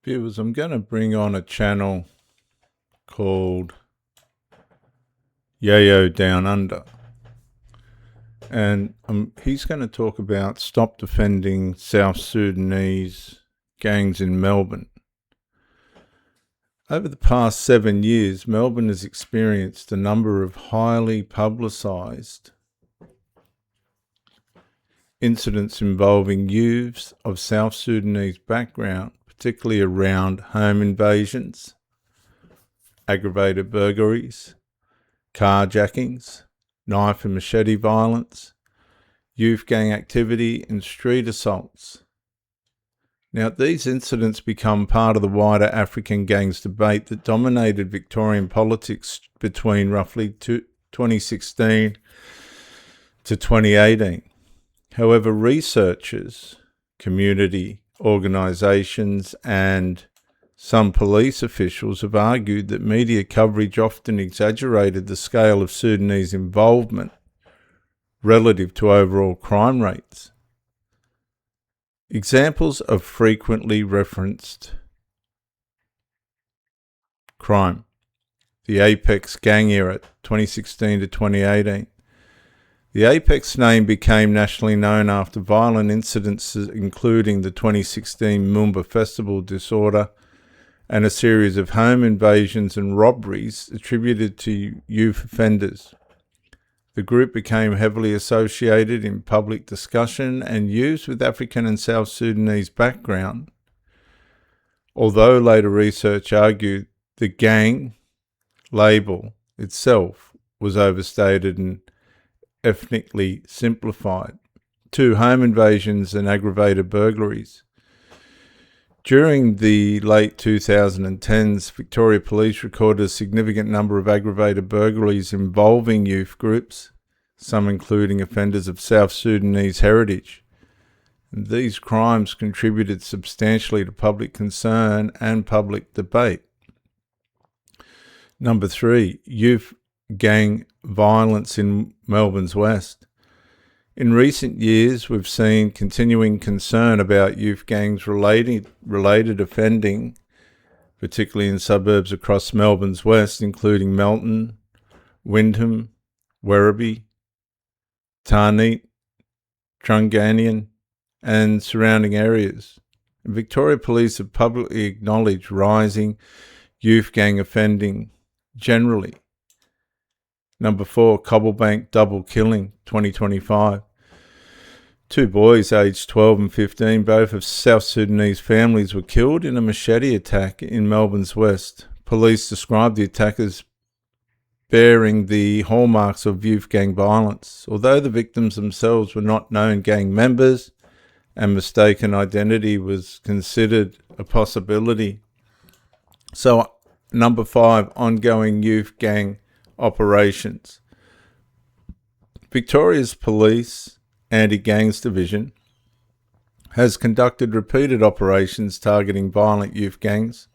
Viewers, I'm going to bring on a channel called Yayo Down Under, and he's going to talk about stop defending South Sudanese gangs in Melbourne. Over the past 7 years, Melbourne has experienced a number of highly publicised incidents involving youths of South Sudanese background, particularly around home invasions, aggravated burglaries, carjackings, knife and machete violence, youth gang activity and street assaults. Now, these incidents become part of the wider African gangs debate that dominated Victorian politics between roughly 2016 to 2018. However, researchers, community organisations and some police officials have argued that media coverage often exaggerated the scale of Sudanese involvement relative to overall crime rates. Examples of frequently referenced crime: the Apex gang era, 2016 to 2018. The Apex name became nationally known after violent incidents including the 2016 Moomba Festival disorder and a series of home invasions and robberies attributed to youth offenders. The group became heavily associated in public discussion and used with African and South Sudanese background, although later research argued the gang label itself was overstated and ethnically simplified. 2 home invasions and aggravated burglaries. During the late 2010s, Victoria Police recorded a significant number of aggravated burglaries involving youth groups, some including offenders of South Sudanese heritage. And these crimes contributed substantially to public concern and public debate. Number 3, youth gang violence in Melbourne's West. In recent years, we've seen continuing concern about youth gangs related offending, particularly in suburbs across Melbourne's West, including Melton, Wyndham, Werribee, Tarneet, Trunganion, and surrounding areas. And Victoria Police have publicly acknowledged rising youth gang offending generally. Number 4, Cobblebank double killing, 2025. 2 boys aged 12 and 15, both of South Sudanese families, were killed in a machete attack in Melbourne's West. Police described the attack as bearing the hallmarks of youth gang violence. Although the victims themselves were not known gang members and mistaken identity was considered a possibility. So, number 5, ongoing youth gang operations. Victoria's Police Anti-Gangs Division has conducted repeated operations targeting violent youth gangs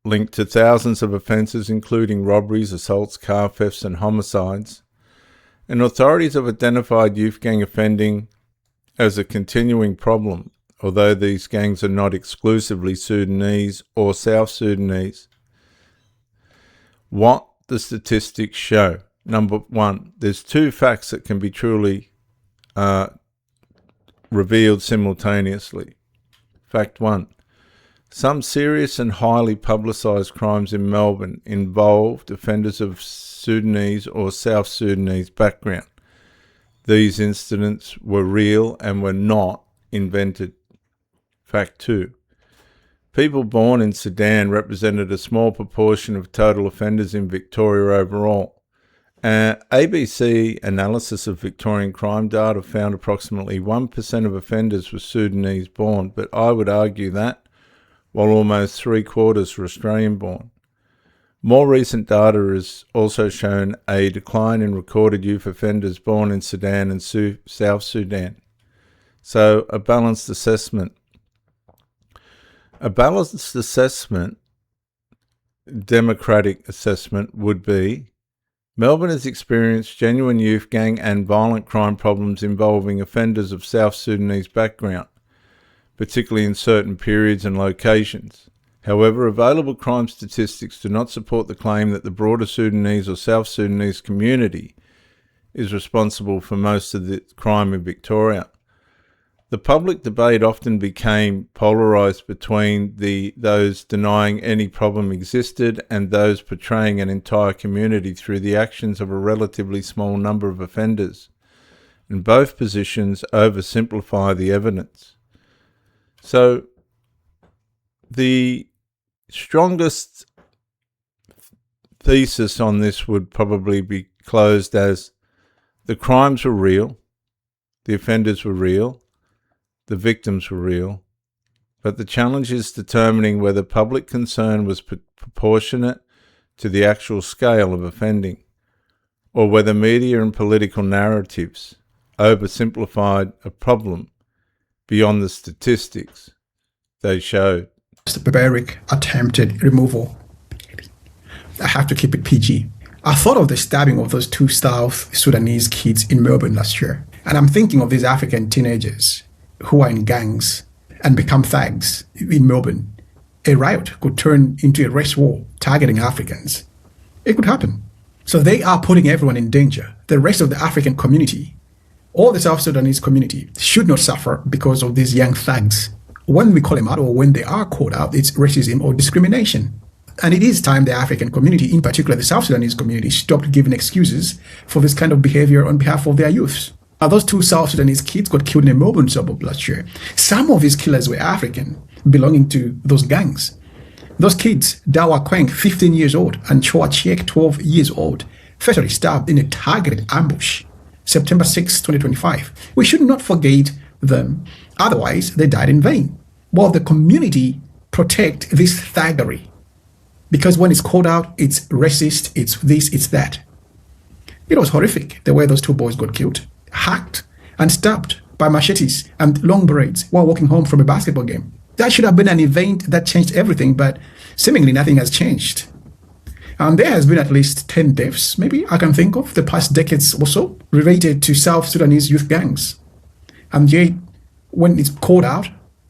linked to thousands of offences including robberies, assaults, car thefts and homicides, and authorities have identified youth gang offending as a continuing problem, although these gangs are not exclusively Sudanese or South Sudanese. What the statistics show. Number 1, there's 2 facts that can be truly revealed simultaneously. Fact 1, some serious and highly publicised crimes in Melbourne involved offenders of Sudanese or South Sudanese background. These incidents were real and were not invented. Fact 2, people born in Sudan represented a small proportion of total offenders in Victoria overall. ABC analysis of Victorian crime data found approximately 1% of offenders were Sudanese born, but I would argue that, while almost 3/4 were Australian born. More recent data has also shown a decline in recorded youth offenders born in Sudan and South Sudan. So a balanced assessment. Democratic assessment would be: Melbourne has experienced genuine youth gang and violent crime problems involving offenders of South Sudanese background. particularly in certain periods and locations. However, available crime statistics do not support the claim that the broader Sudanese or South Sudanese community is responsible for most of the crime in Victoria. The public debate often became polarised between those denying any problem existed and those portraying an entire community through the actions of a relatively small number of offenders. And both positions oversimplify the evidence. So, the strongest thesis on this would probably be closed as the crimes were real, the offenders were real, the victims were real, but the challenge is determining whether public concern was proportionate to the actual scale of offending, or whether media and political narratives oversimplified a problem beyond the statistics they showed. The barbaric attempted removal. I have to keep it PG. I thought of the stabbing of those 2 South Sudanese kids in Melbourne last year, and I'm thinking of these African teenagers who are in gangs and become thugs in Melbourne. A riot could turn into a race war targeting Africans. It could happen. So they are putting everyone in danger. The rest of the African community, all the South Sudanese community, should not suffer because of these young thugs. When we call them out, or when they are called out, it's racism or discrimination. And it is time the African community, in particular the South Sudanese community, stopped giving excuses for this kind of behavior on behalf of their youths. Now, those 2 South Sudanese kids got killed in a Melbourne suburb last year. Some of these killers were African, belonging to those gangs. Those kids, Dawa Kweng, 15 years old, and Chua Chiek, 12 years old, fatally stabbed in a targeted ambush, September 6, 2025. We should not forget them, otherwise they died in vain. While the community protect this thuggery, because when it's called out, it's racist, it's this, it's that. It was horrific the way those 2 boys got killed, hacked and stabbed by machetes and long braids while walking home from a basketball game. That should have been an event that changed everything, but seemingly nothing has changed. And there has been at least 10 deaths, maybe I can think of, the past decades or so, related to South Sudanese youth gangs. And yet, when it's called out,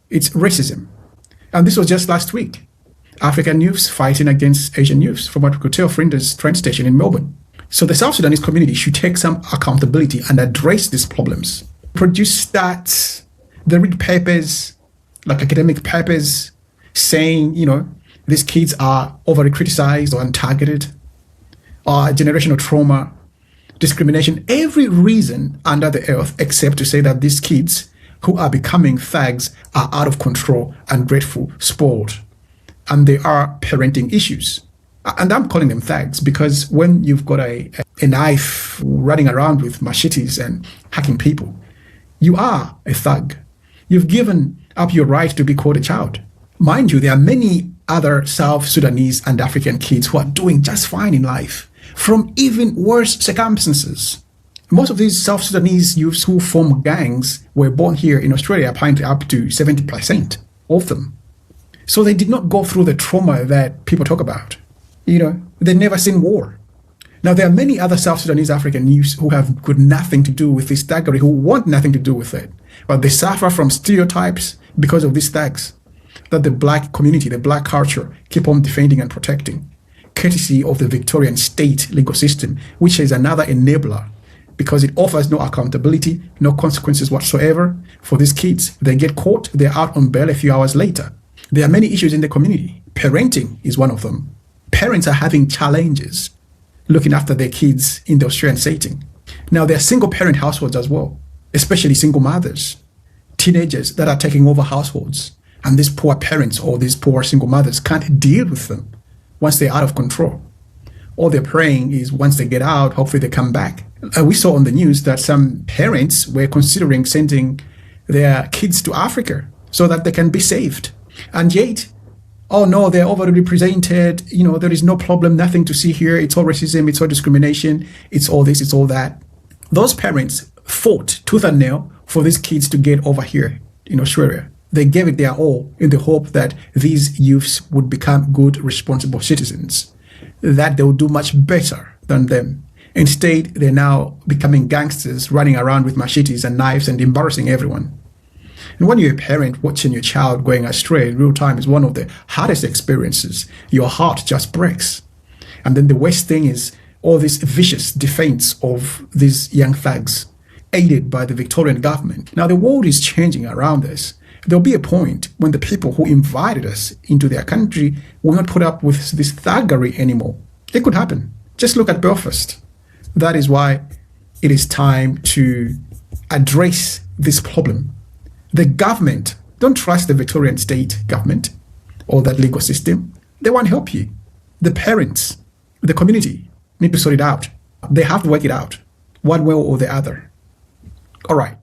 it's racism. And this was just last week. African youths fighting against Asian youths from what we could tell Flinders train station in Melbourne. So the South Sudanese community should take some accountability and address these problems. Produce stats, they read papers, like academic papers, saying, these kids are overly criticized or untargeted, or generational trauma, discrimination, every reason under the earth except to say that these kids who are becoming thugs are out of control, ungrateful, spoiled, and they are parenting issues. And I'm calling them thugs because when you've got a knife running around with machetes and hacking people, you are a thug. You've given up your right to be called a child. Mind you, there are many other South Sudanese and African kids who are doing just fine in life from even worse circumstances. Most of these South Sudanese youths who form gangs were born here in Australia, apparently up to 70% of them. So they did not go through the trauma that people talk about. They've never seen war. Now, there are many other South Sudanese African youths who have got nothing to do with this thuggery, who want nothing to do with it. But they suffer from stereotypes because of these thugs that the black community, the black culture, keep on defending and protecting, courtesy of the Victorian state legal system, which is another enabler because it offers no accountability, no consequences whatsoever for these kids. They get caught, they're out on bail a few hours later. There are many issues in the community. Parenting is one of them. Parents are having challenges looking after their kids in the Australian setting. Now, there are single parent households as well, especially single mothers, teenagers that are taking over households. And these poor parents or these poor single mothers can't deal with them once they're out of control. All they're praying is once they get out, hopefully they come back. We saw on the news that some parents were considering sending their kids to Africa so that they can be saved. And yet, oh no, they're overrepresented, there is no problem, nothing to see here, it's all racism, it's all discrimination, it's all this, it's all that. Those parents fought tooth and nail for these kids to get over here in Australia. They gave it their all in the hope that these youths would become good, responsible citizens, that they would do much better than them. Instead, they're now becoming gangsters running around with machetes and knives and embarrassing everyone. And when you're a parent, watching your child going astray in real time is one of the hardest experiences. Your heart just breaks. And then the worst thing is all this vicious defense of these young thugs, aided by the Victorian government. Now, the world is changing around us. There'll be a point when the people who invited us into their country will not put up with this thuggery anymore. It could happen. Just look at Belfast. That is why it is time to address this problem. The government, don't trust the Victorian state government or that legal system. They won't help you. The parents, the community need to sort it out. They have to work it out, one way or the other. All right.